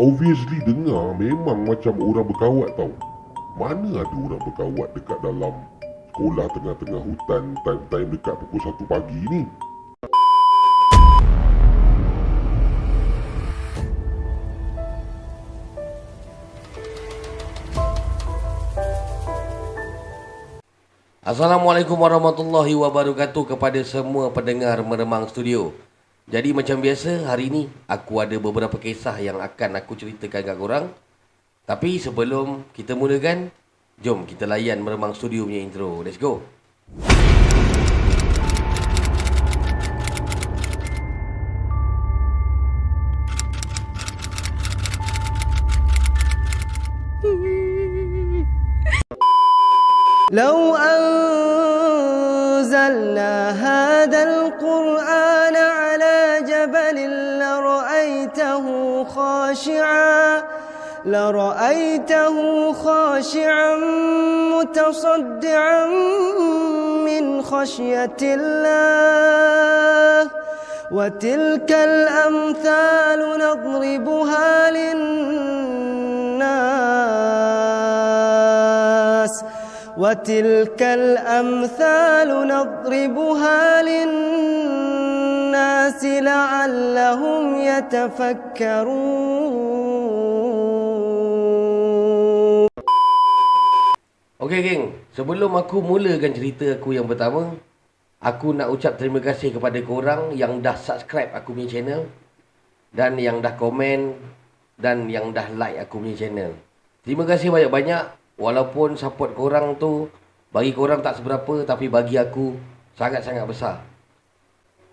Obviously dengar memang macam orang berkawat tau. Mana ada orang berkawat dekat dalam sekolah tengah-tengah hutan time-time dekat pukul 1 pagi ni. Assalamualaikum warahmatullahi wabarakatuh kepada semua pendengar Meremang Studio. Jadi macam biasa, hari ni aku ada beberapa kisah yang akan aku ceritakan kat korang. Tapi sebelum kita mulakan, jom kita layan Meremang Studio punya intro. Let's go. لو أنزلنا هذا القرآن على جبل لرأيته خاشعا متصدعا من خشية الله وتلك الأمثال نضربها للناس لعلهم يتفكرون. Okey geng, sebelum aku mulakan cerita aku yang pertama, aku nak ucap terima kasih kepada korang yang dah subscribe aku punya channel, dan yang dah komen, dan yang dah like aku punya channel. Terima kasih banyak-banyak. Walaupun support korang tu bagi korang tak seberapa, tapi bagi aku sangat-sangat besar.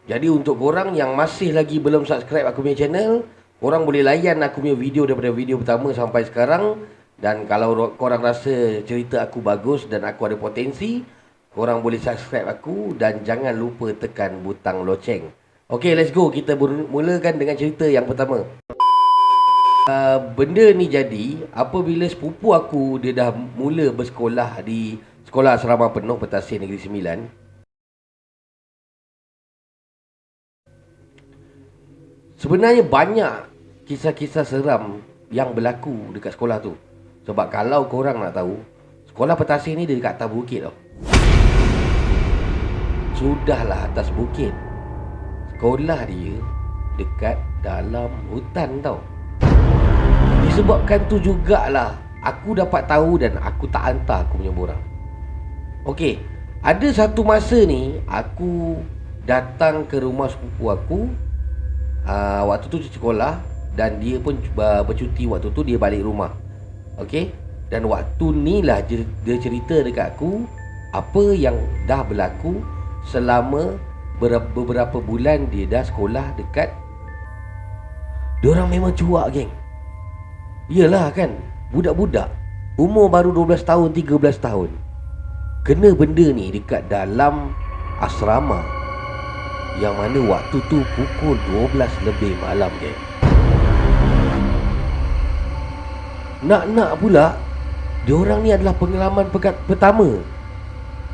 Jadi untuk korang yang masih lagi belum subscribe aku punya channel, korang boleh layan aku punya video daripada video pertama sampai sekarang. Dan kalau korang rasa cerita aku bagus dan aku ada potensi, korang boleh subscribe aku dan jangan lupa tekan butang loceng. Okay, let's go. Kita mulakan dengan cerita yang pertama. Benda ni jadi apabila sepupu aku dia dah mula bersekolah di sekolah asrama penuh Petasin Negeri Sembilan. Sebenarnya banyak kisah-kisah seram yang berlaku dekat sekolah tu. Sebab kalau korang nak tahu, sekolah Petasin ni dia dekat atas bukit tau. Sudahlah atas bukit. Sekolah dia dekat dalam hutan tau. Disebabkan tu jugalah aku dapat tahu dan aku tak hantar aku punya borang. Okey, ada satu masa ni aku datang ke rumah sepupu aku. Waktu tu sekolah dan dia pun bercuti waktu tu, dia balik rumah. Okey, dan waktu ni lah dia cerita dekat aku apa yang dah berlaku selama beberapa bulan dia dah sekolah dekat. Diorang memang cuak geng. Yelah kan, budak-budak umur baru 12 tahun, 13 tahun kena benda ni dekat dalam asrama, yang mana waktu tu pukul 12 lebih malam geng. Nak pula, diorang ni adalah pengalaman pertama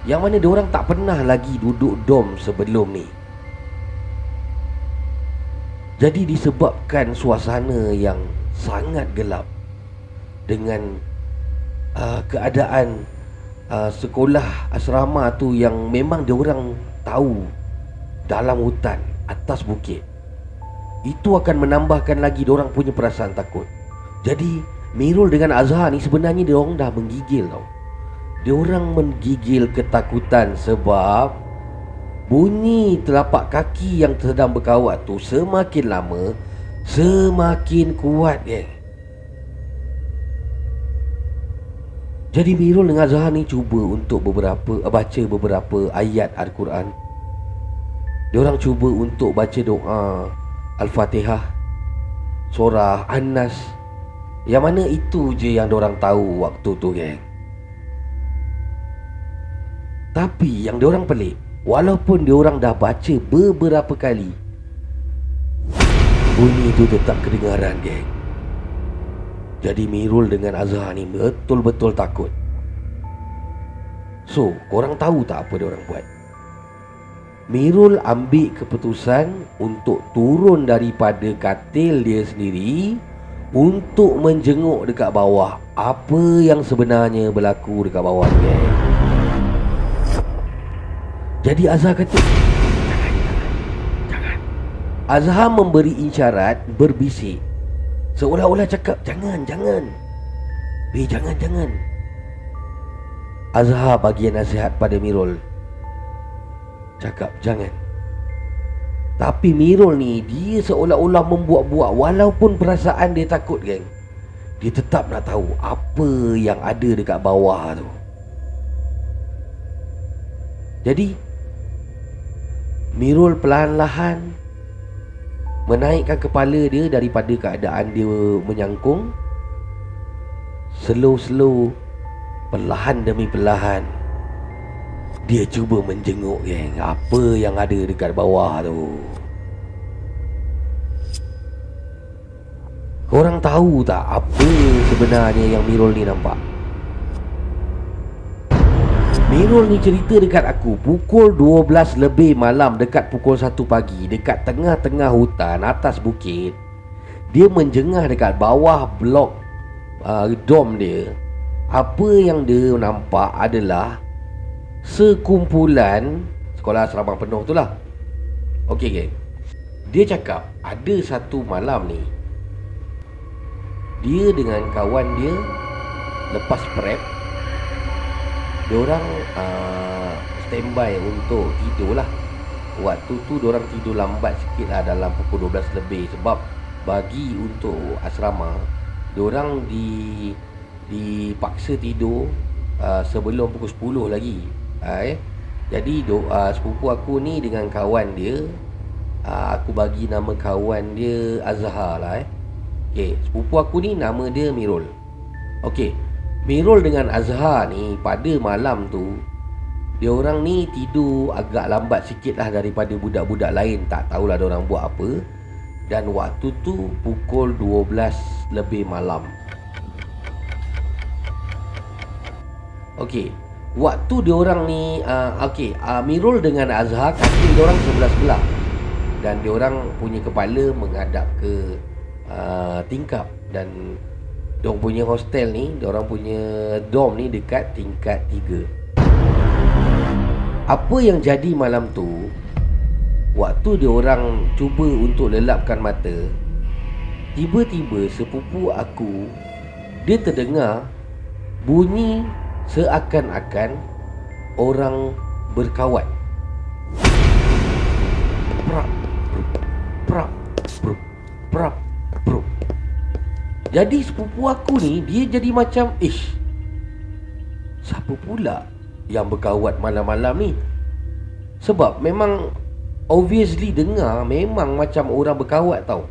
yang mana diorang tak pernah lagi duduk dom sebelum ni. Jadi disebabkan suasana yang sangat gelap dengan keadaan sekolah asrama tu yang memang diorang tahu dalam hutan atas bukit, itu akan menambahkan lagi diorang punya perasaan takut. Jadi Mirul dengan Azhar ni sebenarnya diorang dah menggigil tau. Diorang menggigil ketakutan sebab bunyi telapak kaki yang sedang berkawat tu semakin lama semakin kuat geng. Jadi Mirul dengan Azhar ni cuba untuk baca beberapa ayat Al-Quran. Diorang cuba untuk baca doa Al-Fatihah, surah An-Nas, yang mana itu je yang diorang tahu waktu tu geng. Tapi yang diorang pelik, walaupun diorang dah baca beberapa kali, bunyi itu tetap kedengaran geng. Jadi Mirul dengan Azhar ni betul-betul takut. So, korang tahu tak apa diorang buat? Mirul ambil keputusan untuk turun daripada katil dia sendiri untuk menjenguk dekat bawah apa yang sebenarnya berlaku dekat bawah tu, geng. Jadi Azhar kata, jangan. Azhar memberi isyarat berbisik, seolah-olah cakap, jangan. Jangan. Azhar bagi nasihat pada Mirul, cakap jangan. Tapi Mirul ni, dia seolah-olah membuat-buat. Walaupun perasaan dia takut, geng, dia tetap nak tahu apa yang ada dekat bawah tu. Jadi Mirul perlahan-lahan menaikkan kepala dia daripada keadaan dia menyangkung. Slow, perlahan demi perlahan, dia cuba menjenguk, geng, apa yang ada dekat bawah tu. Korang tahu tak apa sebenarnya yang Mirul ni nampak? Mirul ni cerita dekat aku pukul 12 lebih malam, dekat pukul 1 pagi, dekat tengah-tengah hutan atas bukit. Dia menjengah dekat bawah blok dom dia. Apa yang dia nampak adalah sekumpulan sekolah asrama penuh tu lah. Okey, geng, dia cakap ada satu malam ni, dia dengan kawan dia lepas prep, diorang standby untuk tidur lah. Waktu tu diorang tidur lambat sikit lah, dalam pukul 12 lebih. Sebab bagi untuk asrama, diorang dipaksa tidur sebelum pukul 10 lagi. Jadi sepupu aku ni dengan kawan dia, aku bagi nama kawan dia Azhar lah. Okay, sepupu aku ni nama dia Mirul. Okay, Mirul dengan Azhar ni pada malam tu, dia orang ni tidur agak lambat sikit lah daripada budak-budak lain. Tak tahulah dia orang buat apa. Dan waktu tu pukul 12 lebih malam. Okey, waktu dia orang ni Mirul dengan Azhar kaki dia orang sebelah-sebelah, dan dia orang punya kepala menghadap ke tingkap. Dan dia orang punya hostel ni, dia orang punya dorm ni dekat tingkat 3. Apa yang jadi malam tu, waktu dia orang cuba untuk lelapkan mata, tiba-tiba sepupu aku, dia terdengar bunyi seakan-akan orang berkawat. Prap, prap, prap, prap, prap. Jadi sepupu aku ni, dia jadi macam, siapa pula yang berkawat malam-malam ni? Sebab memang obviously dengar memang macam orang berkawat tau.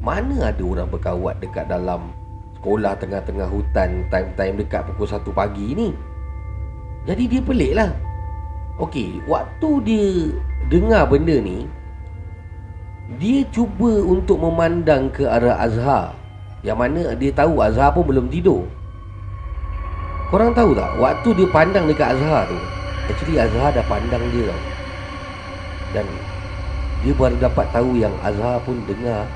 Mana ada orang berkawat dekat dalam sekolah tengah-tengah hutan time-time dekat pukul 1 pagi ni. Jadi dia pelik lah. Okey, waktu dia dengar benda ni, dia cuba untuk memandang ke arah Azhar, yang mana dia tahu Azhar pun belum tidur. Korang tahu tak, waktu dia pandang dekat Azhar tu, actually Azhar dah pandang dia tau. Dan dia baru dapat tahu yang Azhar pun dengar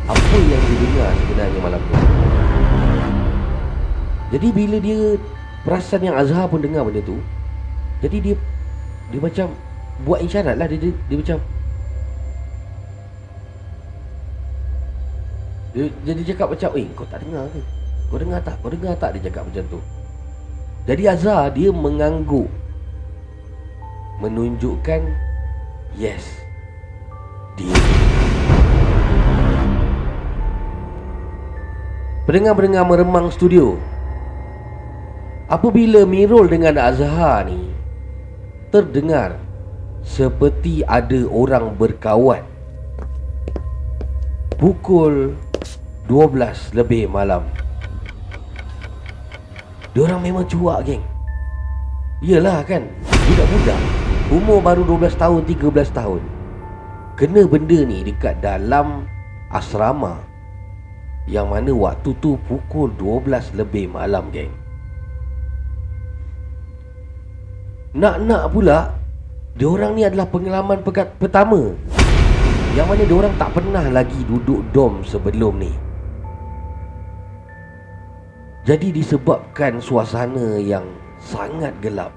apa yang dia dengar sebenarnya malam tu. Jadi bila dia perasan yang Azhar pun dengar benda tu, jadi dia macam buat isyarat lah. Dia macam, dia cakap macam, kau tak dengar ke? Kau dengar tak? Dia cakap macam tu. Jadi Azhar dia mengangguk, menunjukkan yes, dia. Pendengar-pendengar meremang studio, apabila Mirul dengan Azhar ni terdengar seperti ada orang berkawat pukul 12 lebih malam, diorang memang cuak, geng. Yelah kan, budak-budak umur baru 12 tahun, 13 tahun kena benda ni dekat dalam asrama, yang mana waktu tu pukul 12 lebih malam, geng. Nak pula, diorang ni adalah pengalaman pertama, yang mana diorang tak pernah lagi duduk dom sebelum ni. Jadi disebabkan suasana yang sangat gelap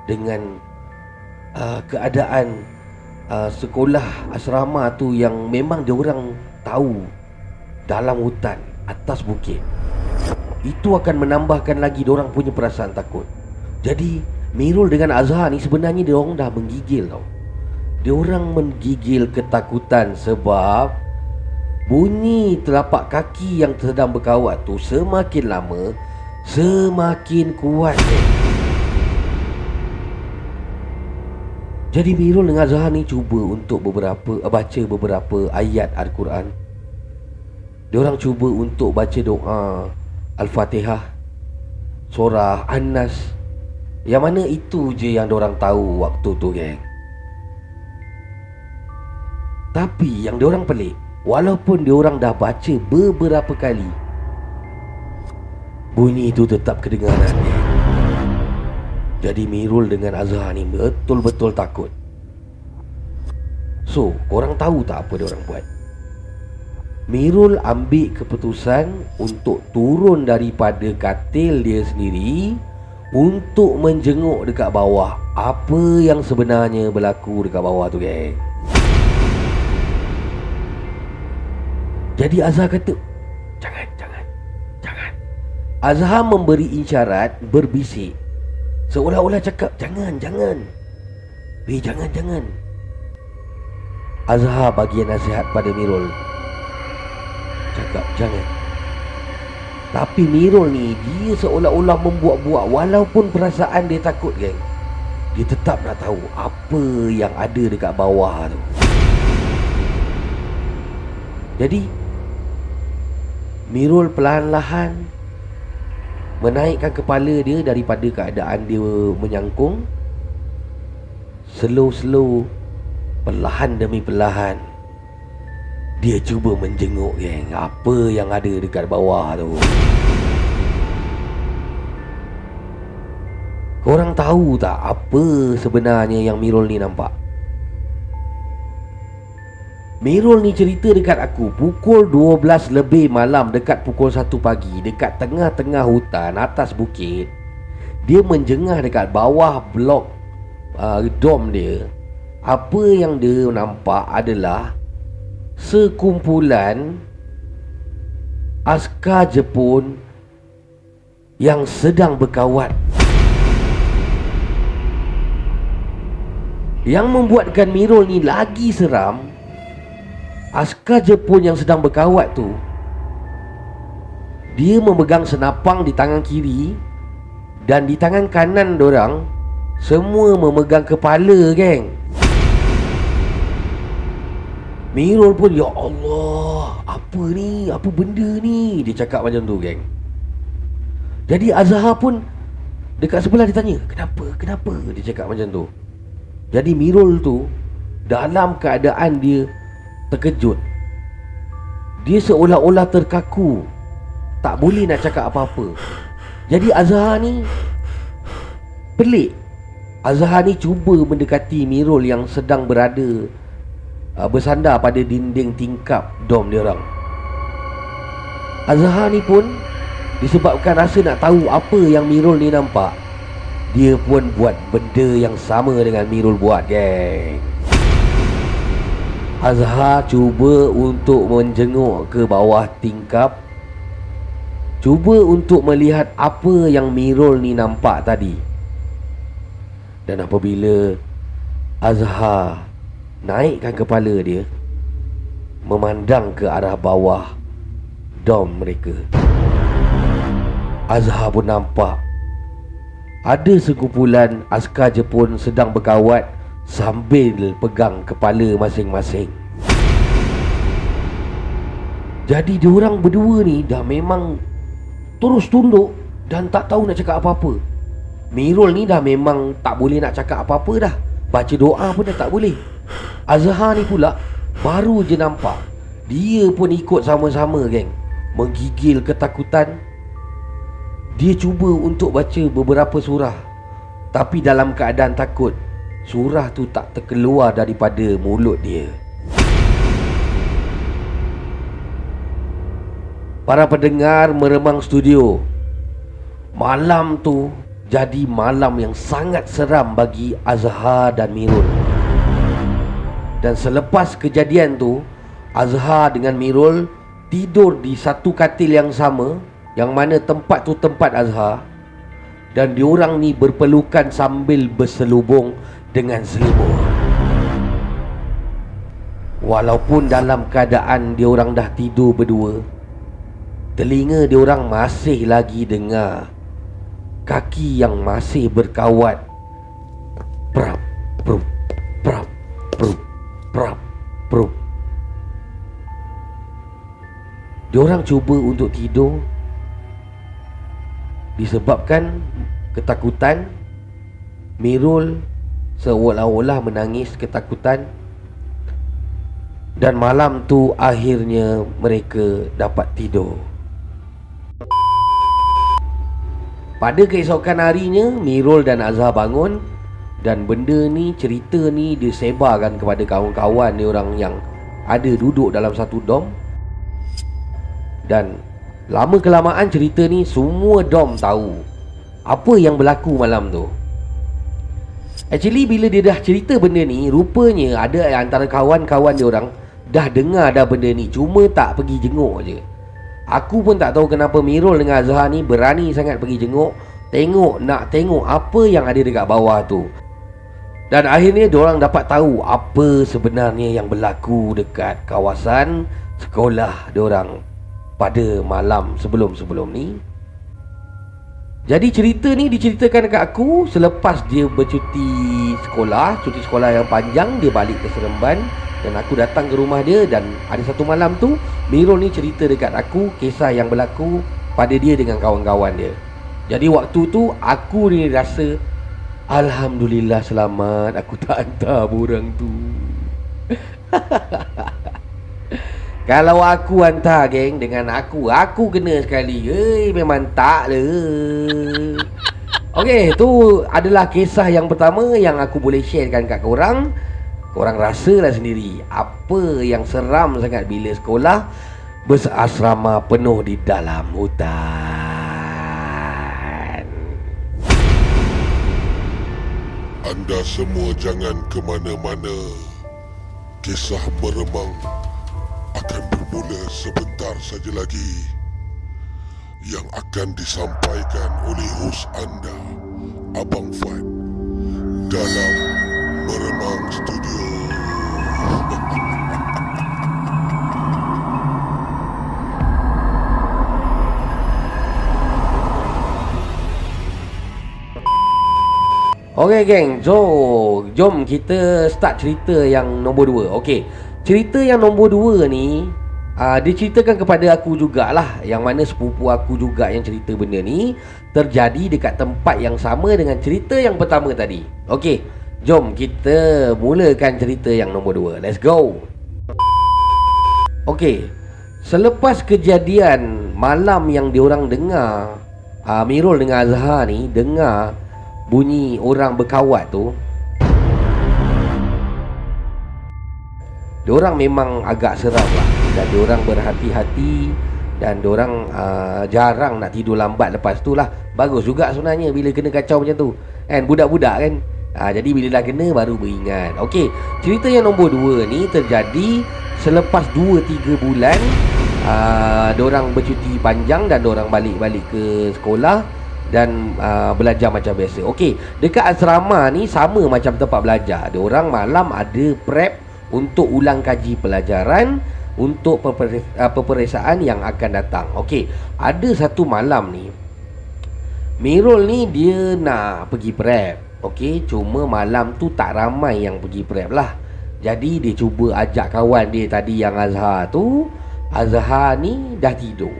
dengan keadaan sekolah asrama tu yang memang diorang tahu dalam hutan atas bukit, itu akan menambahkan lagi diorang punya perasaan takut. Jadi Mirul dengan Azhar ni sebenarnya diorang dah menggigil tau. Diorang menggigil ketakutan sebab bunyi telapak kaki yang sedang berkawat tu semakin lama semakin kuat. Jadi Mirul dengan Azhar ni cuba untuk baca beberapa ayat Al-Quran. Diorang cuba untuk baca doa Al-Fatihah, surah An-Nas, yang mana itu je yang diorang tahu waktu tu, geng. Tapi yang diorang pelik, walaupun diorang dah baca beberapa kali, bunyi itu tetap kedengaran, geng. Jadi Mirul dengan Azhar ni betul-betul takut. So, korang tahu tak apa diorang buat? Mirul ambil keputusan untuk turun daripada katil dia sendiri untuk menjenguk dekat bawah apa yang sebenarnya berlaku dekat bawah tu, geng. Jadi Azhar kata, Jangan. Azhar memberi isyarat berbisik, seolah-olah cakap, Jangan. Azhar bagi nasihat pada Mirul, cakap jangan. Tapi Mirul ni, dia seolah-olah membuat-buat. Walaupun perasaan dia takut, geng, dia tetap nak tahu apa yang ada dekat bawah tu. Jadi Mirul perlahan-lahan menaikkan kepala dia daripada keadaan dia menyangkung. Slow, perlahan demi perlahan, dia cuba menjenguk, geng, apa yang ada dekat bawah tu. Korang tahu tak apa sebenarnya yang Mirul ni nampak? Mirul ni cerita dekat aku pukul 12 lebih malam, dekat pukul 1 pagi, dekat tengah-tengah hutan atas bukit. Dia menjengah dekat bawah blok dom dia. Apa yang dia nampak adalah sekumpulan askar Jepun yang sedang berkawat. Yang membuatkan Mirul ni lagi seram, askar Jepun yang sedang berkawat tu, dia memegang senapang di tangan kiri, dan di tangan kanan dorang semua memegang kepala, geng. Mirul pun, ya Allah, apa ni? Apa benda ni? Dia cakap macam tu, geng. Jadi Azhar pun dekat sebelah dia tanya, Kenapa? Dia cakap macam tu. Jadi Mirul tu dalam keadaan dia terkejut. Dia seolah-olah terkaku, tak boleh nak cakap apa-apa. Jadi Azhar ni pelik. Azhar ni cuba mendekati Mirul yang sedang berada bersandar pada dinding tingkap dom dia orang. Azhar ni pun disebabkan rasa nak tahu apa yang Mirul ni nampak, dia pun buat benda yang sama dengan Mirul buat, geng. Azhar cuba untuk menjenguk ke bawah tingkap, cuba untuk melihat apa yang Mirul ni nampak tadi. Dan apabila Azhar naikkan kepala dia, memandang ke arah bawah dom mereka, Azhar pun nampak ada sekumpulan askar Jepun sedang berkawat sambil pegang kepala masing-masing. Jadi diorang berdua ni dah memang terus tunduk dan tak tahu nak cakap apa-apa. Mirul ni dah memang tak boleh nak cakap apa-apa dah. Baca doa pun dah tak boleh. Azhar ni pula baru je nampak. Dia pun ikut sama-sama, geng, menggigil ketakutan. Dia cuba untuk baca beberapa surah, tapi dalam keadaan takut, surah tu tak terkeluar daripada mulut dia. Para pendengar Meremang Studio, Malam tu jadi malam yang sangat seram bagi Azhar dan Mirul. Dan selepas kejadian tu, Azhar dengan Mirul tidur di satu katil yang sama, yang mana tempat tu tempat Azhar. Dan diorang ni berpelukan sambil berselubung dengan selimut. Walaupun dalam keadaan diorang dah tidur berdua, telinga diorang masih lagi dengar kaki yang masih berkawat. Prap, prup, prap, prup, prap, prup. Diorang cuba untuk tidur disebabkan ketakutan. Mirul seolah-olah menangis ketakutan. Dan malam tu akhirnya mereka dapat tidur. Pada keesokan harinya, Mirul dan Azhar bangun. Dan benda ni, cerita ni disebarkan kepada kawan-kawan ni, orang yang ada duduk dalam satu dom. Dan lama kelamaan cerita ni semua dom tahu apa yang berlaku malam tu. Actually bila dia dah cerita benda ni, rupanya ada antara kawan-kawan dia orang dah dengar dah benda ni, cuma tak pergi jenguk je. Aku pun tak tahu kenapa Mirul dengan Azhar ni berani sangat pergi jenguk, nak tengok apa yang ada dekat bawah tu. Dan akhirnya diorang dapat tahu apa sebenarnya yang berlaku dekat kawasan sekolah diorang pada malam sebelum-sebelum ni. Jadi cerita ni diceritakan dekat aku selepas dia bercuti sekolah, cuti sekolah yang panjang. Dia balik ke Seremban dan aku datang ke rumah dia. Dan ada satu malam tu Mirul ni cerita dekat aku kisah yang berlaku pada dia dengan kawan-kawan dia. Jadi waktu tu aku ni rasa alhamdulillah selamat aku tak hantar borang tu. Kalau aku hantar geng dengan aku kena sekali. Memang tak lah. Okey, tu adalah kisah yang pertama yang aku boleh sharekan kat korang. Korang rasalah sendiri apa yang seram sangat bila sekolah berasrama penuh di dalam hutan. Anda semua jangan ke mana-mana. Kisah meremang akan bermula sebentar saja lagi, yang akan disampaikan oleh hos anda, Abang Fad, dalam Meremang Studio. Okey geng, so jom kita start cerita yang nombor 2. Okey, cerita yang nombor 2 ni diceritakan kepada aku jugalah, yang mana sepupu aku juga yang cerita benda ni terjadi dekat tempat yang sama dengan cerita yang pertama tadi. Okey, jom kita mulakan cerita yang nombor 2. Let's go. Okey, selepas kejadian malam yang diorang dengar, Mirul dengan Azhar ni dengar bunyi orang berkawat tu, diorang memang agak seram lah. Dan diorang berhati-hati. Dan diorang jarang nak tidur lambat lepas tu lah. Bagus juga sebenarnya bila kena kacau macam tu kan, budak-budak kan. Jadi bila dah kena baru beringat. Okey, cerita yang nombor 2 ni terjadi selepas 2-3 bulan diorang bercuti panjang dan diorang balik ke sekolah dan belajar macam biasa. Okey, dekat asrama ni sama macam tempat belajar. Diorang malam ada prep untuk ulang kaji pelajaran untuk peperiksaan yang akan datang. Okey, ada satu malam ni Mirul ni dia nak pergi prep. Okey, cuma malam tu tak ramai yang pergi prep lah. Jadi dia cuba ajak kawan dia tadi yang Azhar tu. Azhar ni dah tidur.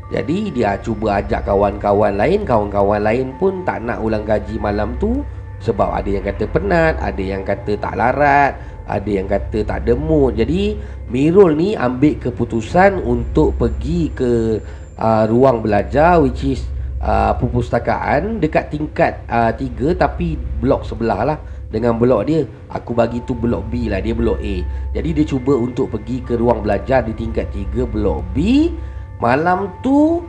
Jadi dia cuba ajak kawan-kawan lain. Kawan-kawan lain pun tak nak ulang kaji malam tu, sebab ada yang kata penat, ada yang kata tak larat, ada yang kata tak ada mood. Jadi Mirul ni ambil keputusan untuk pergi ke ruang belajar, which is perpustakaan dekat tingkat 3, tapi blok sebelah lah dengan blok dia. Aku bagi tu blok B lah, dia blok A. Jadi dia cuba untuk pergi ke ruang belajar di tingkat 3 blok B. Malam tu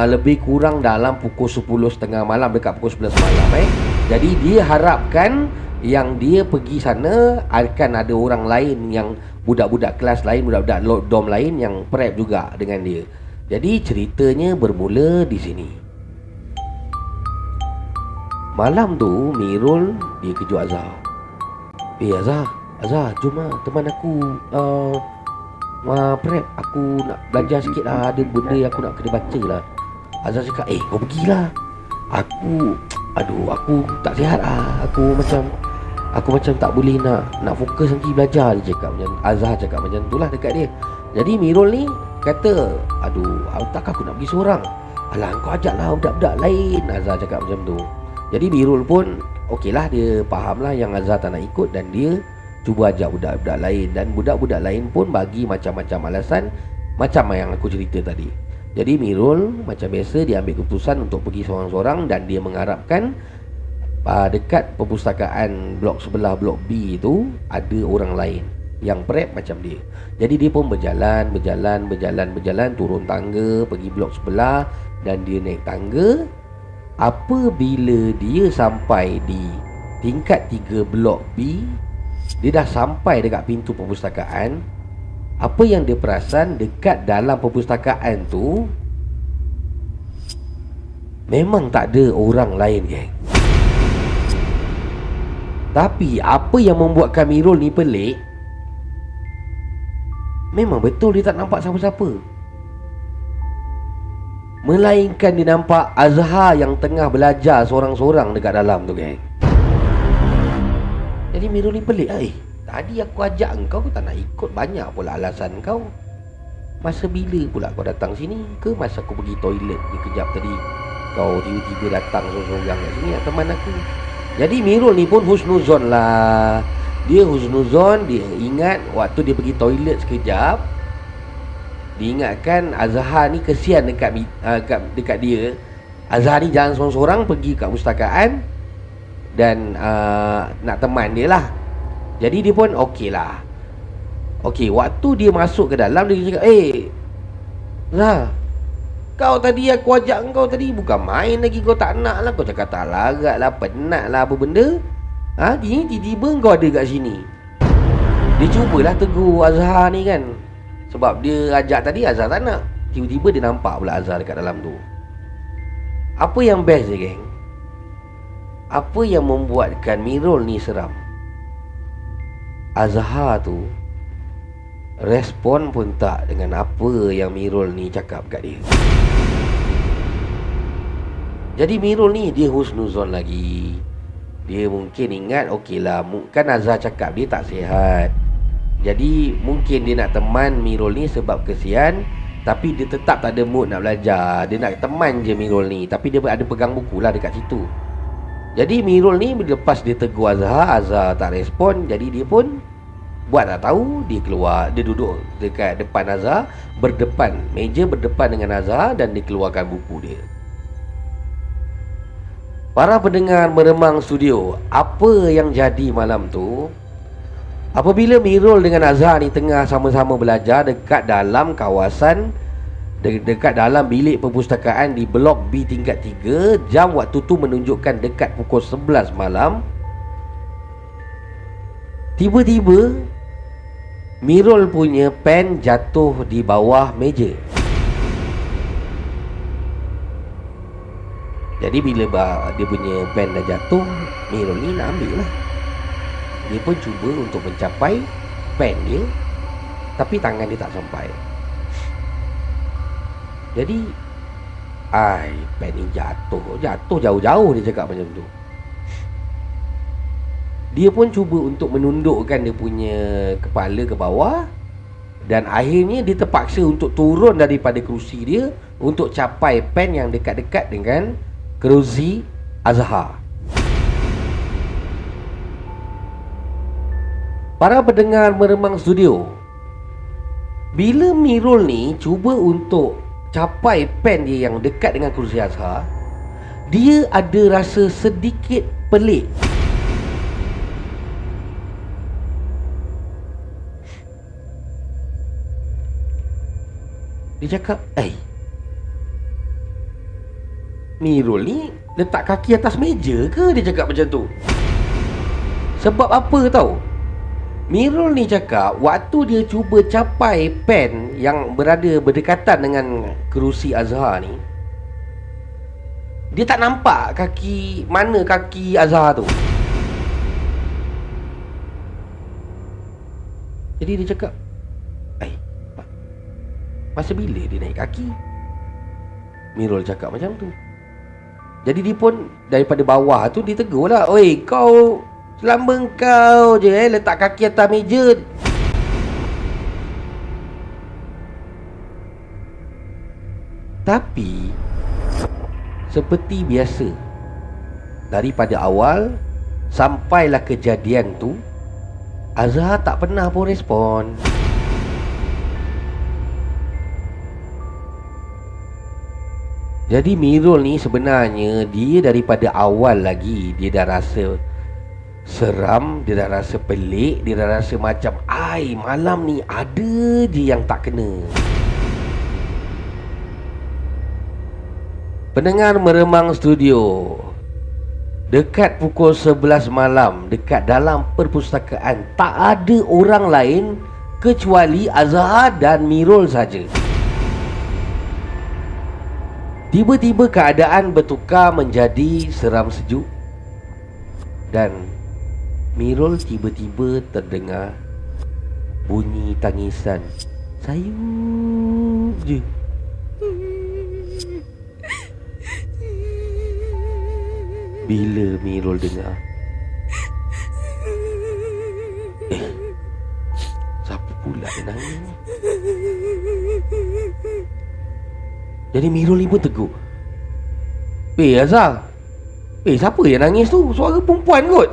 lebih kurang dalam pukul 10.30 malam, dekat pukul 11 malam Jadi dia harapkan yang dia pergi sana akan ada orang lain, yang budak-budak kelas lain, budak-budak dom lain yang prep juga dengan dia. Jadi ceritanya bermula di sini. Malam tu Mirul dia kejut Azhar. Azhar, jom lah teman aku prep, aku nak belajar sikit lah, ada benda yang aku nak kena baca lah. Azhar cakap, kau pergilah. Aku tak sihat lah. Aku macam tak boleh nak fokus lagi belajar. Dia cakap macam, Azhar cakap macam tu lah dekat dia. Jadi Mirul ni kata, takkan aku nak pergi seorang. Alah, kau ajak lah budak-budak lain. Azhar cakap macam tu. Jadi Mirul pun okey lah, dia faham lah yang Azhar tak nak ikut, dan dia cuba ajak budak-budak lain. Dan budak-budak lain pun bagi macam-macam alasan, macam yang aku cerita tadi. Jadi Mirul macam biasa dia ambil keputusan untuk pergi seorang-seorang, dan dia mengharapkan dekat perpustakaan blok sebelah, blok B itu ada orang lain yang prep macam dia. Jadi dia pun berjalan, turun tangga pergi blok sebelah, dan dia naik tangga. Apabila dia sampai di tingkat 3 blok B, dia dah sampai dekat pintu perpustakaan. Apa yang dia perasan, dekat dalam perpustakaan tu memang tak ada orang lain, geng. Tapi apa yang membuatkan Mirul ni pelik, memang betul dia tak nampak siapa-siapa, melainkan dia nampak Azhar yang tengah belajar seorang-seorang dekat dalam tu, geng. Jadi Mirul ni pelik. Tadi aku ajak kau tak nak ikut, banyak pula alasan kau. Masa bila pula kau datang sini? Ke masa aku pergi toilet ni kejap tadi, kau tiba-tiba datang seorang-seorang kat sini, teman aku? Jadi Mirul ni pun husnuzon lah. Dia husnuzon, dia ingat waktu dia pergi toilet sekejap, diingatkan Azhar ni kesian dekat dia. Azhar ni jalan seorang-seorang pergi kat perpustakaan, dan nak teman dia lah. Jadi dia pun okey lah. Okey, waktu dia masuk ke dalam, dia cakap, Azhar, kau tadi aku ajak kau tadi, bukan main lagi kau tak nak lah. Kau cakap tak larat lah, penat lah, apa benda. Tiba-tiba kau ada kat sini. Dia cubalah tegur Azhar ni kan, sebab dia ajak tadi Azhar tak nak. Tiba-tiba dia nampak pula Azhar dekat dalam tu. Apa yang best je, geng? Apa yang membuatkan Mirul ni seram? Azhar tu respon pun tak dengan apa yang Mirul ni cakap kat dia. Jadi Mirul ni dia husnuzon lagi. Dia mungkin ingat, okey lah, kan Azhar cakap dia tak sihat, jadi mungkin dia nak teman Mirul ni sebab kesian, tapi dia tetap tak ada mood nak belajar. Dia nak teman je Mirul ni, tapi dia ada pegang buku lah dekat situ. Jadi Mirul ni lepas dia tegur Azhar tak respon, jadi dia pun buat tak tahu, dia keluar, dia duduk dekat depan Azhar, meja berdepan dengan Azhar, dan dia keluarkan buku dia. Para pendengar Meremang Studio, apa yang jadi malam tu, apabila Mirul dengan Azhar ni tengah sama-sama belajar dekat dalam kawasan, dekat dalam bilik perpustakaan di blok B tingkat 3, jam waktu tu menunjukkan dekat pukul 11 malam. Tiba-tiba Mirul punya pen jatuh di bawah meja. Jadi bila dia punya pen dah jatuh, Mirul ni nak ambil lah. Dia pun cuba untuk mencapai pen dia, tapi tangan dia tak sampai. Jadi pen ni jatuh jauh-jauh, dia cakap macam tu. Dia pun cuba untuk menundukkan dia punya kepala ke bawah, dan akhirnya dia terpaksa untuk turun daripada kerusi dia untuk capai pen yang dekat-dekat dengan kerusi Azhar. Para pendengar Meremang Studio, bila Mirul ni cuba untuk capai pen dia yang dekat dengan kerusi Azhar, dia ada rasa sedikit pelik. Dia cakap, Mirul ni letak kaki atas meja ke dia cakap macam tu? Sebab apa tahu? Mirul ni cakap waktu dia cuba capai pen yang berada berdekatan dengan kerusi Azhar ni, dia tak nampak kaki Azhar tu. Jadi dia cakap, masa bila dia naik kaki? Mirul cakap macam tu. Jadi dia pun daripada bawah tu dia tegur lah, oi kau, selama kau je letak kaki atas meja. Tapi seperti biasa, daripada awal sampailah kejadian tu, Azhar tak pernah pun respon. Jadi Mirul ni sebenarnya dia daripada awal lagi dia dah rasa seram, dia dah rasa pelik, dia dah rasa macam malam ni ada je yang tak kena. Pendengar Meremang Studio, dekat pukul 11 malam, dekat dalam perpustakaan, tak ada orang lain kecuali Azhar dan Mirul saja. Tiba-tiba keadaan bertukar menjadi seram sejuk dan Mirul tiba-tiba terdengar bunyi tangisan sayup je. Bila Mirul dengar, siapa pula yang nangis? Jadi Mirul ni pun tegur, Azhar, siapa yang nangis tu? Suara perempuan kot.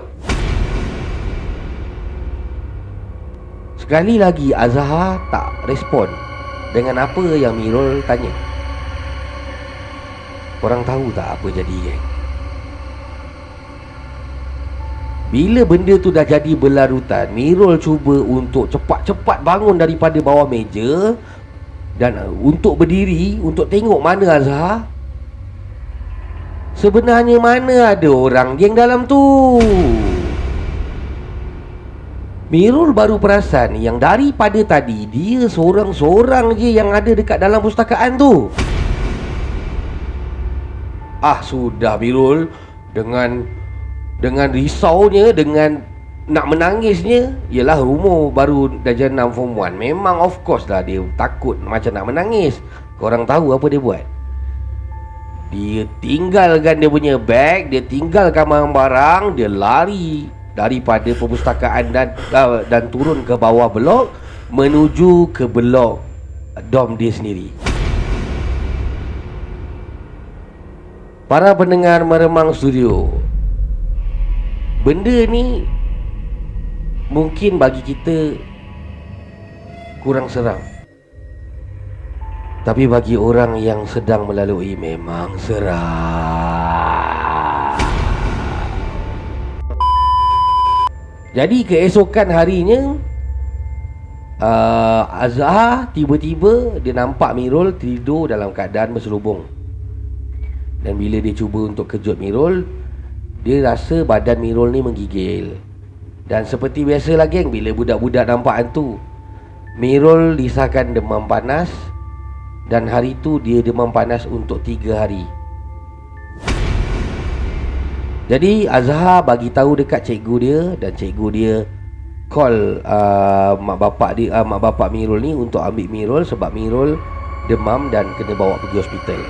Sekali lagi Azhar tak respon dengan apa yang Mirul tanya. Korang tahu tak apa jadi, geng? Bila benda tu dah jadi berlarutan, Mirul cuba untuk cepat-cepat bangun daripada bawah meja dan untuk berdiri, untuk tengok mana Azhar. Sebenarnya mana ada orang geng dalam tu. Mirul baru perasan yang daripada tadi dia seorang-seorang je yang ada dekat dalam pustakaan tu. Sudah Mirul, dengan risaunya, dengan nak menangisnya. Yelah, rumor baru darjah 6 form 1, memang of course lah dia takut macam nak menangis. Korang tahu apa dia buat? Dia tinggalkan dia punya beg, dia tinggalkan barang-barang, dia lari daripada perpustakaan dan turun ke bawah blok menuju ke blok dom dia sendiri. Para pendengar Meremang Studio, benda ni mungkin bagi kita kurang seram, tapi bagi orang yang sedang melalui memang seram. Jadi keesokan harinya, Azhar tiba-tiba dia nampak Mirul tidur dalam keadaan berselubung. Dan bila dia cuba untuk kejut Mirul, dia rasa badan Mirul ni menggigil. Dan seperti biasalah geng, bila budak-budak nampak hantu, Mirul disahkan demam panas. Dan hari tu dia demam panas untuk 3 hari. Jadi Azhar bagi tahu dekat cikgu dia, dan cikgu dia call mak bapak Mirul ni untuk ambil Mirul sebab Mirul demam dan kena bawa pergi hospital.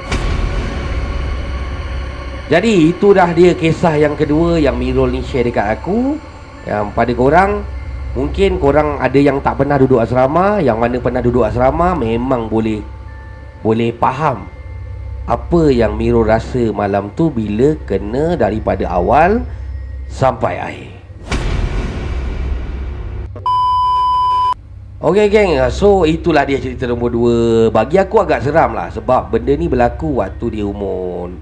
Jadi itu dah dia kisah yang kedua yang Mirul ni share dekat aku. Yang pada korang, mungkin korang ada yang tak pernah duduk asrama, yang mana pernah duduk asrama memang boleh faham apa yang Mirul rasa malam tu bila kena daripada awal sampai akhir. Okay geng, so itulah dia cerita nombor 2. Bagi aku agak seram lah, sebab benda ni berlaku waktu dia umur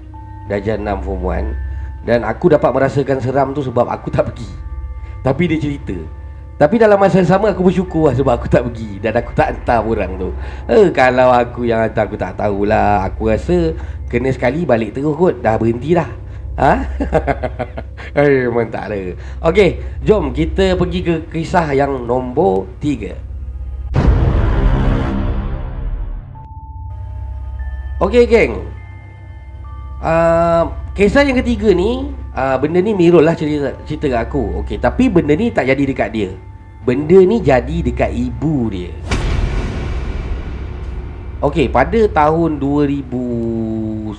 darjah 6 form 1. Dan aku dapat merasakan seram tu sebab aku tak pergi, tapi dia cerita. Tapi dalam masa yang sama aku bersyukur lah sebab aku tak pergi dan aku tak hantar orang tu. Kalau aku yang hantar, aku tak tahulah. Aku rasa Kena sekali balik terus kot. Dah berhenti dah. Ha? Memang tak ada. Okey, jom kita pergi ke kisah yang nombor 3. Okey geng, kisah yang ketiga ni, benda ni Mirul lah cerita kat aku. Okey, tapi benda ni tak jadi dekat dia. Benda ni jadi dekat ibu dia. Okey, pada tahun 2001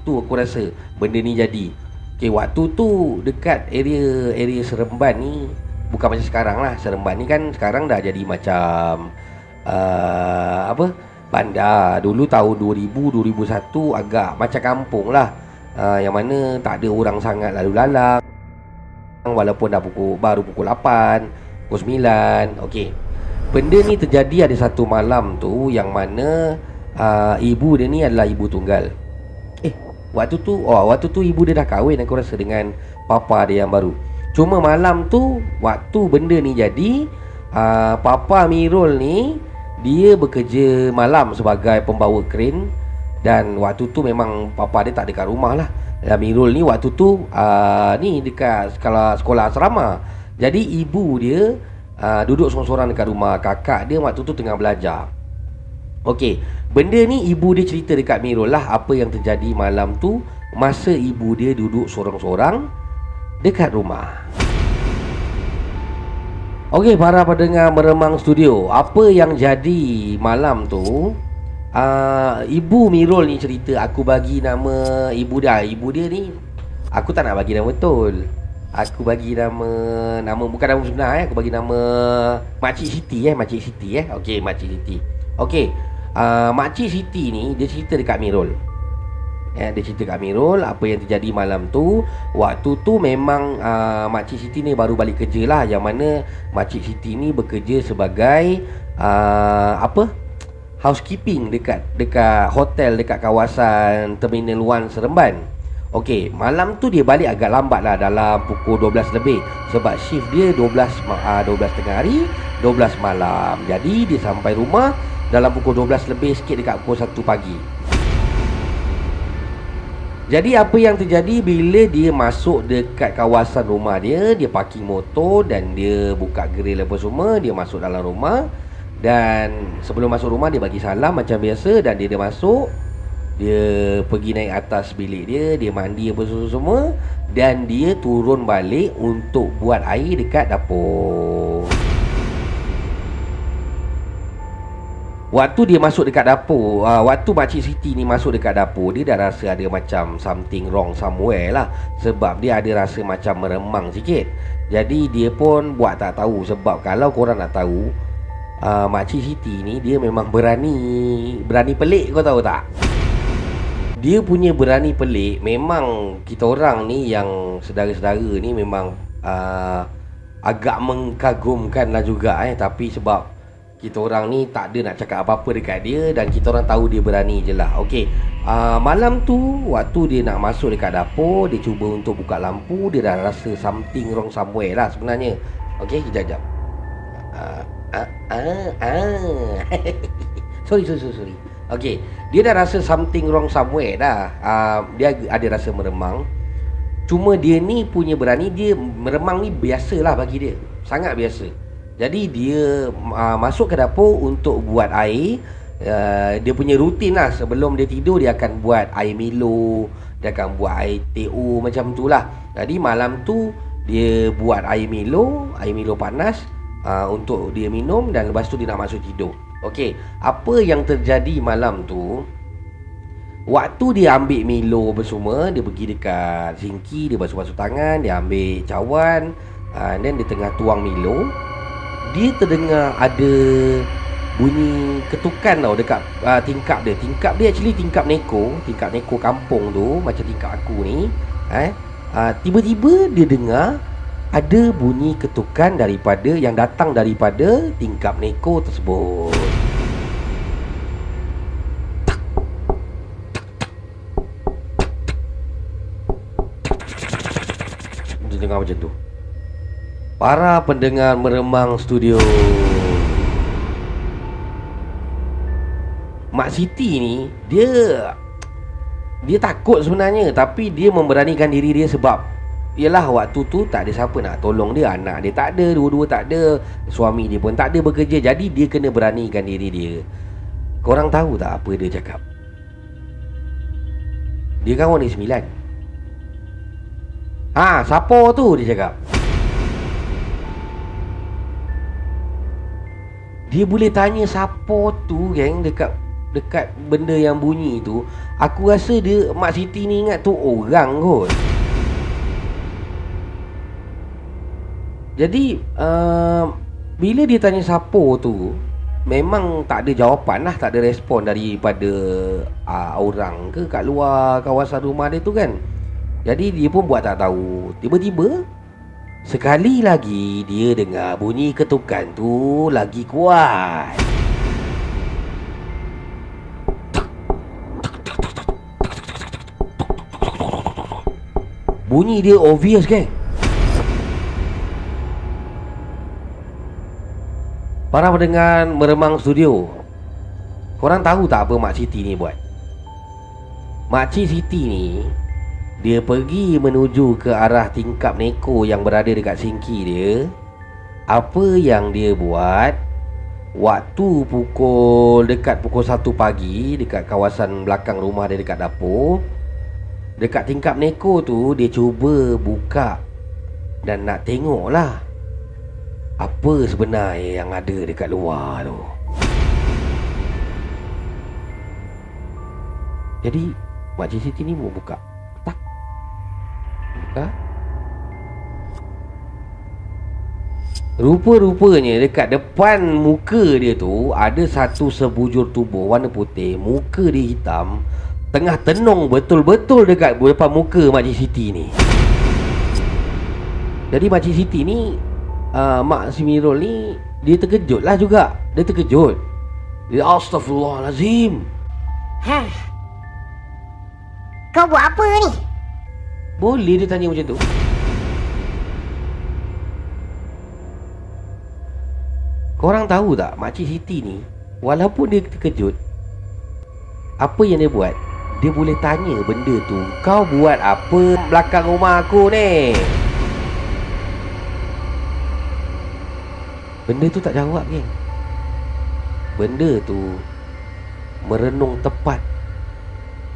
aku rasa benda ni jadi. Okey, waktu tu dekat area Seremban ni, bukan macam sekarang lah. Seremban ni kan sekarang dah jadi macam bandar. Dulu tahun 2001 agak macam kampung lah, yang mana tak ada orang sangat lalu lalang, walaupun dah baru pukul 8, pukul 9. Okey, benda ni terjadi ada satu malam tu, yang mana ibu dia ni adalah ibu tunggal. Waktu tu ibu dia dah kahwin aku rasa dengan papa dia yang baru. Cuma malam tu waktu benda ni jadi, papa Mirul ni dia bekerja malam sebagai pembawa kren. Dan waktu tu memang papa dia tak dekat rumah lah. Dan Mirul ni waktu tu ni dekat sekolah asrama. Jadi ibu dia duduk sorang-sorang dekat rumah. Kakak dia waktu tu tengah belajar. Okey, benda ni ibu dia cerita dekat Mirul lah apa yang terjadi malam tu, masa ibu dia duduk sorang-sorang dekat rumah. Okey, para pendengar Meremang Studio, apa yang jadi malam tu, ibu Mirul ni cerita. Aku bagi nama ibu dia. Ibu dia ni aku tak nak bagi nama betul. Aku bagi nama bukan nama sebenar Aku bagi nama Makcik Siti Makcik Siti Okey, Makcik Siti. Okey, Makcik Siti ni dia cerita dekat Mirul. Dia cerita kat Mirul apa yang terjadi malam tu. Waktu tu memang Makcik Siti ni baru balik kerja lah, yang mana Makcik Siti ni bekerja sebagai housekeeping dekat hotel dekat kawasan Terminal 1 Seremban. Okey, malam tu dia balik agak lambat lah, dalam pukul 12 lebih. Sebab shift dia 12 tengah hari, 12 malam. Jadi dia sampai rumah dalam pukul 12 lebih sikit, dekat pukul 1 pagi. Jadi apa yang terjadi bila dia masuk dekat kawasan rumah dia, dia parking motor dan dia buka grill apa semua, dia masuk dalam rumah. Dan sebelum masuk rumah dia bagi salam macam biasa, dan dia masuk, dia pergi naik atas bilik dia mandi apa semua, dan dia turun balik untuk buat air dekat dapur. Waktu dia masuk dekat dapur, waktu Makcik Siti ni masuk dekat dapur, dia dah rasa ada macam something wrong somewhere lah. Sebab dia ada rasa macam meremang sikit. Jadi dia pun buat tak tahu. Sebab kalau korang nak tahu, Makcik Siti ni dia memang berani pelik, kau tahu tak? Dia punya berani pelik. Memang kita orang ni yang saudara-saudara ni memang agak mengagumkan lah juga Tapi sebab kita orang ni tak ada nak cakap apa-apa dekat dia, dan kita orang tahu dia berani je lah. Okey, malam tu waktu dia nak masuk dekat dapur, dia cuba untuk buka lampu. Dia dah rasa something wrong somewhere lah sebenarnya. Okey, kejap. Sorry. Okey, dia dah rasa something wrong somewhere dah. Dia ada rasa meremang. Cuma dia ni punya berani, dia meremang ni biasalah bagi dia, sangat biasa. Jadi dia masuk ke dapur untuk buat air. Dia punya rutin lah, sebelum dia tidur dia akan buat air Milo, dia akan buat air TO macam tu lah. Jadi malam tu dia buat air Milo panas untuk dia minum, dan lepas tu dia nak masuk tidur. Okey, apa yang terjadi malam tu, waktu dia ambil Milo bersama, dia pergi dekat sinki, dia basuh-basuh tangan, dia ambil cawan, dan dia tengah tuang Milo, dia terdengar ada bunyi ketukan tau dekat tingkap dia. Tingkap dia actually tingkap neko kampung tu, macam tingkap aku ni. Tiba-tiba dia dengar ada bunyi ketukan yang datang daripada tingkap neko tersebut. Dia dengar macam tu. Para pendengar Meremang Studio, Mak Siti ni dia Dia takut sebenarnya, tapi dia memberanikan diri dia sebab yalah waktu tu tak ada siapa nak tolong dia. Anak dia tak ada, dua-dua tak ada, suami dia pun tak ada bekerja. Jadi dia kena beranikan diri dia. Korang tahu tak apa dia cakap? Dia kawan ni 9. Siapa tu dia cakap? Dia boleh tanya siapa tu geng dekat benda yang bunyi tu. Aku rasa dia Mak Siti ni ingat tu orang kot. Jadi bila dia tanya siapa tu, memang tak ada jawapan lah, tak ada respon daripada orang ke kat luar kawasan rumah dia tu kan. Jadi dia pun buat tak tahu. Tiba-tiba sekali lagi dia dengar bunyi ketukan tu lagi kuat. Bunyi dia obvious kan. Para pendengar Meremang Studio, korang tahu tak apa Mak Siti ni buat? Makcik Siti ni, dia pergi menuju ke arah tingkap neko yang berada dekat singki dia. Apa yang dia buat waktu dekat pukul 1 pagi, dekat kawasan belakang rumah dia, dekat dapur, dekat tingkap neko tu, dia cuba buka dan nak tengok lah apa sebenarnya yang ada dekat luar tu. Jadi Makcik Siti ni buka. Tak. Buka. Rupa-rupanya dekat depan muka dia tu ada satu sebujur tubuh warna putih, muka dia hitam, tengah tenung betul-betul dekat depan muka Makcik Siti ni. Jadi Makcik Siti ni, Mak Simirul ni, dia terkejut lah juga. Dia terkejut. Dia Astaghfirullahalazim. Kau buat apa ni? Boleh dia tanya macam tu? Korang tahu tak, Makcik Siti ni, walaupun dia terkejut, apa yang dia buat? Dia boleh tanya benda tu, kau buat apa belakang rumah aku ni? Benda tu tak jawab geng. Benda tu merenung tepat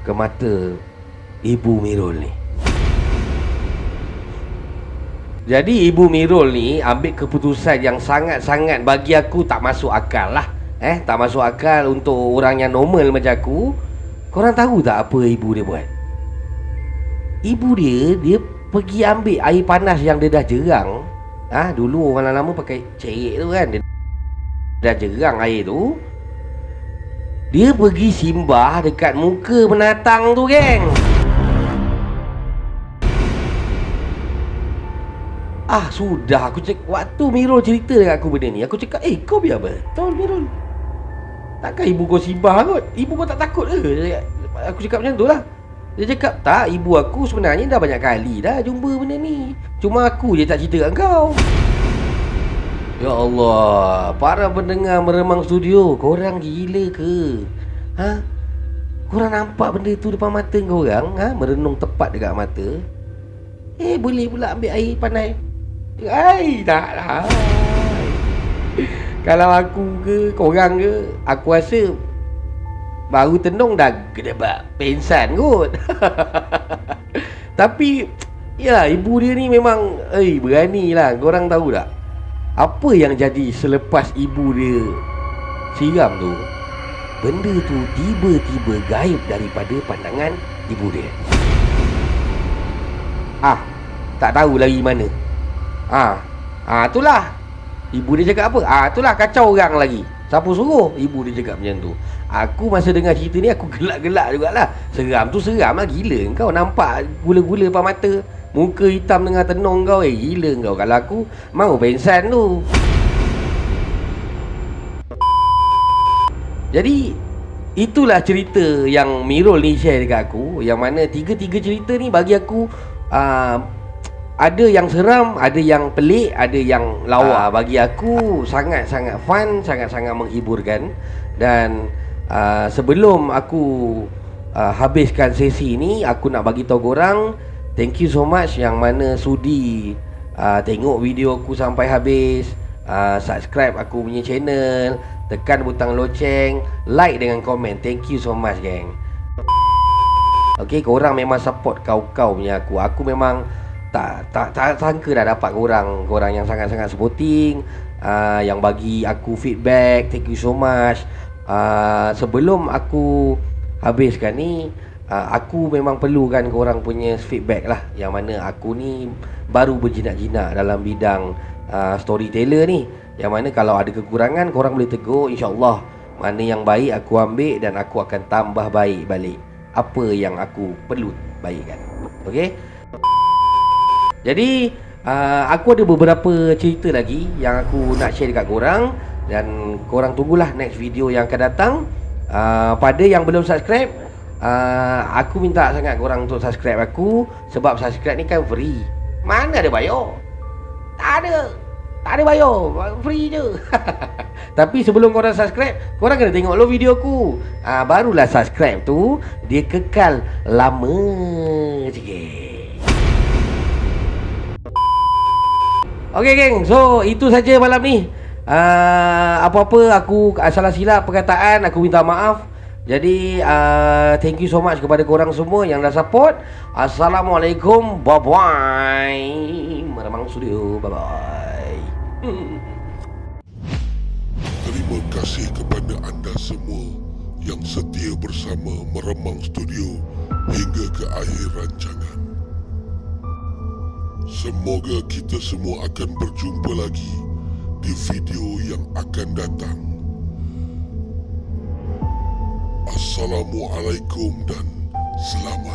ke mata Ibu Mirul ni. Jadi Ibu Mirul ni ambil keputusan yang sangat-sangat bagi aku tak masuk akal lah. Tak masuk akal untuk orang yang normal macam aku. Korang tahu tak apa ibu dia buat? Ibu dia pergi ambil air panas yang dia dah jerang. Dulu orang lama pakai cerik tu kan, dia dah jerang air tu. Dia pergi simbah dekat muka penatang tu geng. Sudah aku cakap, waktu Mirul cerita dekat aku benda ni, aku cakap, kau biar betul Mirul. Takkan ibu kau simbah kot? Ibu kau tak takut ke? Aku cakap macam tu lah. Dia cakap, tak, ibu aku sebenarnya dah banyak kali dah jumpa benda ni, cuma aku je tak cerita kat kau. Ya Allah, para pendengar Meremang Studio, korang gila ke? Korang nampak benda tu depan mata korang? Merenung tepat dekat mata. Boleh pula ambil air panas. Tak lah. Kalau aku ke, korang ke, aku rasa baru tenung dah gedebak pensan kot. Tapi ya, ibu dia ni memang berani lah. Korang tahu tak apa yang jadi selepas ibu dia siram tu? Benda tu tiba-tiba gaib daripada pandangan ibu dia. Tak tahu lagi mana. Itulah. Ibu dia cakap apa? Itulah kacau orang lagi. Siapa suruh? Ibu dia cakap macam tu. Aku masa dengar cerita ni, aku gelak-gelak jugalah. Seram tu seram lah, gila. Kau nampak gula-gula depan mata, muka hitam tengah tenung kau. Gila kau. Kalau aku mau pensan tu. Jadi itulah cerita yang Mirul ni share dekat aku, yang mana tiga-tiga cerita ni bagi aku ada yang seram, ada yang pelik, ada yang lawa. Bagi aku sangat-sangat fun, sangat-sangat menghiburkan. Dan sebelum aku habiskan sesi ni, aku nak bagi tahu korang, thank you so much yang mana sudi tengok video aku sampai habis, subscribe aku punya channel, tekan butang loceng, like dengan komen. Thank you so much geng. Okay, korang memang support kau-kau punya aku. Aku memang tak sangka dah dapat korang yang sangat-sangat supporting, yang bagi aku feedback. Thank you so much. Sebelum aku habiskan ni, aku memang perlukan korang punya feedback lah, yang mana aku ni baru berjinak-jinak dalam bidang storyteller ni, yang mana kalau ada kekurangan korang boleh tegur. InsyaAllah mana yang baik aku ambil dan aku akan tambah baik balik apa yang aku perlu baikkan. Okay, jadi aku ada beberapa cerita lagi yang aku nak share dekat korang, dan korang tunggulah next video yang akan datang. Pada yang belum subscribe, aku minta sangat korang untuk subscribe aku, sebab subscribe ni kan free. Mana ada bayar? Tak ada bayar, free je. Tapi sebelum korang subscribe, korang kena tengok lo video aku. Barulah subscribe tu dia kekal lama sikit. Okay geng, so itu saja malam ni. Apa-apa aku salah silap perkataan, aku minta maaf. Jadi thank you so much kepada korang semua yang dah support. Assalamualaikum, bye bye. Meremang Studio, bye bye. Terima kasih kepada anda semua yang setia bersama Meremang Studio hingga ke akhir rancangan. Semoga kita semua akan berjumpa lagi di video yang akan datang. Assalamualaikum dan selamat